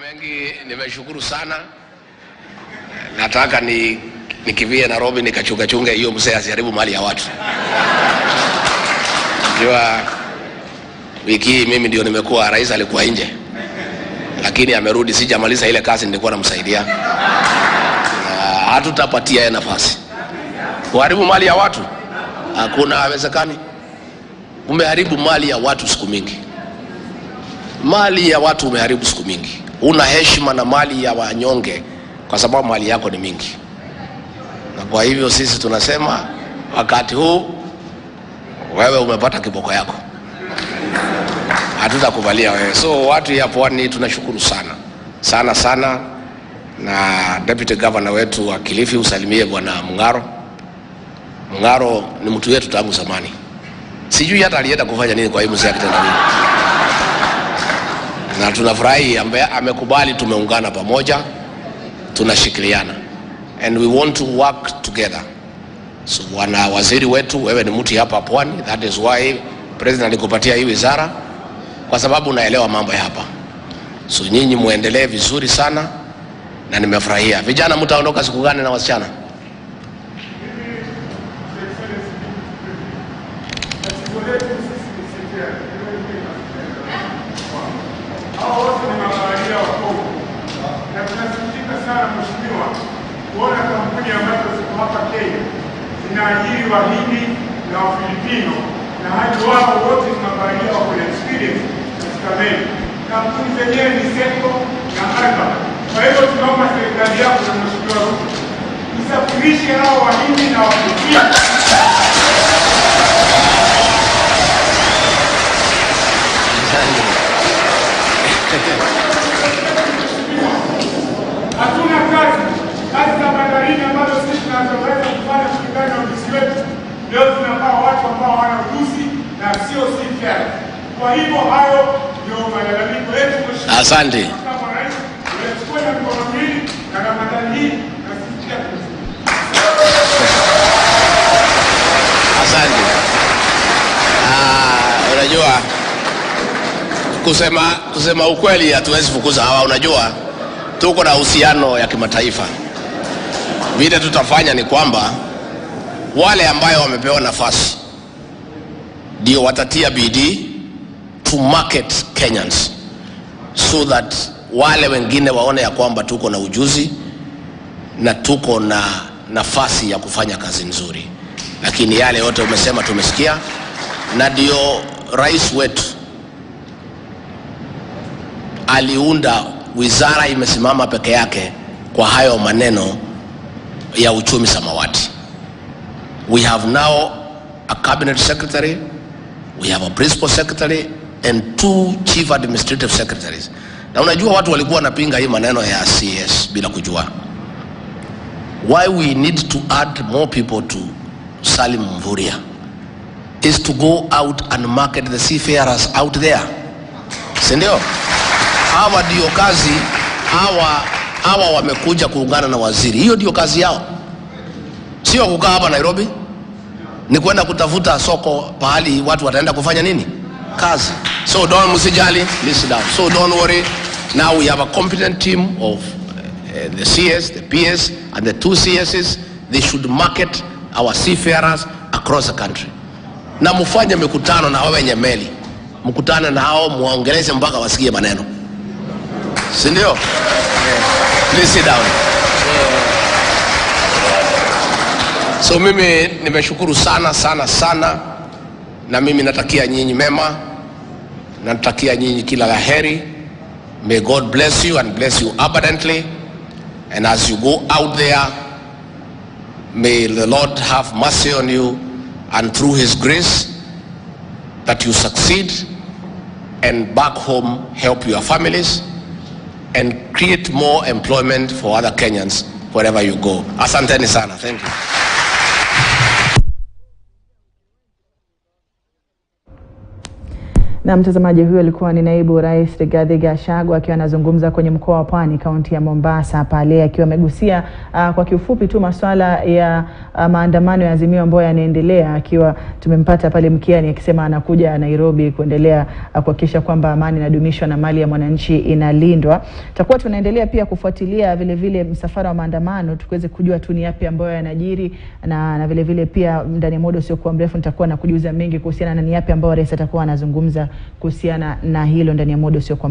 mengi nimeshukuru sana. Nataka nikivie Nairobi nikachunga hiyo mzee asiharibu mali ya watu. Najua wiki hii mimi ndio nimekuwa rais, alikuwa nje. Lakini amerudi, sijamaliza ile kazi nilikuwa namsaidia. Hatutapatia yeye nafasi. Kuharibu mali ya watu hakuna hawezekani. Umeharibu mali ya watu siku mingi. Mali ya watu umeharibu siku mingi. Una heshima na mali ya wanyonge kwa sababu mali yako ni mingi. Na kwa hivyo sisi tunasema wakati huu wewe umepata kiboko yako. Hatutakuvalia wewe. So watu ya Pwani tunashukuru sana. Sana sana, na Deputy Governor wetu wa Kilifi usalimie bwana Mungaro. Mungaro ni mtu wetu tangu zamani. Sijui hata alienda kufanya nini kwa hii mzee akitenda. Na tunafurahi ambaye amekubali, tumeungana pamoja, tunashikiliana. And we want to work together. So wana waziri wetu, wewe ni mtu hapa Pwani, that is why President alikupatia hii wizara, kwa sababu unaelewa mambo ya hapa. So nyinyi muendelee vizuri sana na nimefurahia. Vijana mtaondoka siku gani na wasichana? Kuona kampuni ambazo ziko hapa Kenya zinaajiri Wahindi na Wafilipino na hadi wao wote tunabalia wako na experience katika meli. Kampuni zenyewe ni Seko na Arba. Kwa hivyo tunaomba serikali yako na Mheshimiwa Ruto isafirishe hao Wahindi na Wafilipino. Hatuna kazi za bandarini ambazo sisi tunazoweza kufanya kulingana na ujuzi wetu. Leo tunapaa watu ambao wana ujuzi na sio CFR. Kwa hivyo hayo ndio malalamiko yetu. Asante. Kama rais, tunachukua na mkono mbili na Ramadhani hii na sisi pia. Asante. Unajua kusema ukweli hatuwezi fukuza hawa. Unajua tuko na uhusiano ya kimataifa. Vile tutafanya ni kwamba wale ambayo wamepewa nafasi ndio watatia bidii to market Kenyans, so that wale wengine waone ya kwamba tuko na ujuzi na tuko na nafasi ya kufanya kazi nzuri. Lakini yale yote umesema tumesikia, na ndio rais wetu aliunda wizara imesimama peke yake kwa hayo maneno ya uchumi samawati. We have now a cabinet secretary, we have a principal secretary and 2 chief administrative secretaries. Na unajua watu walikuwa wanapinga hii maneno ya CS bila kujua. Why we need to add more people to Salim Mvurya is to go out and market the seafarers out there. Sindio? Hawa ndio kazi, hawa wamekuja kuungana na waziri. Hiyo ndio kazi yao. Sio kukaa hapa Nairobi. Ni kwenda kutafuta soko pahali watu wataenda kufanya nini? Kazi. So don't musijali, listen down. So don't worry. Now we have a competent team of the CS, the PS and the 2 CSs. They should market our seafarers across the country. Na mufanye mikutano na wenye meli. Mkutane na hao, muongeleze mpaka wasikie maneno. Sindio? Please sit down. So mimi nimeshukuru sana sana sana, na mimi natakia nyinyi mema, natakia nyinyi kila laheri. May God bless you and bless you abundantly. And as you go out there, may the Lord have mercy on you, and through His grace that you succeed and back home help your families and create more employment for other Kenyans wherever you go. Asanteni sana. Thank you. Na mtazamaji, huyo alikuwa ni naibu rais Rigathi Gachagua akiwa anazungumza kwenye mkoa wa Pwani, kaunti ya Mombasa, pale akiwa amegusia kwa kiufupi tu masuala ya maandamano ya Azimio ambayo yanaendelea, akiwa tumempata pale mkiani akisema anakuja Nairobi kuendelea kuhakikisha kwamba amani inadumishwa na mali ya mwananchi inalindwa. Tutakuwa tunaendelea pia kufuatilia vile vile msafara wa maandamano tuweze kujua tu ni yapi ambayo yanajiri, na vile vile pia ndani ya muda usiokuwa mrefu nitakuwa na kujuza mengi kuhusiana na ni yapi ambayo rais atakuwa anazungumza kuhusiana na hilo ndani ya muda usiokuwa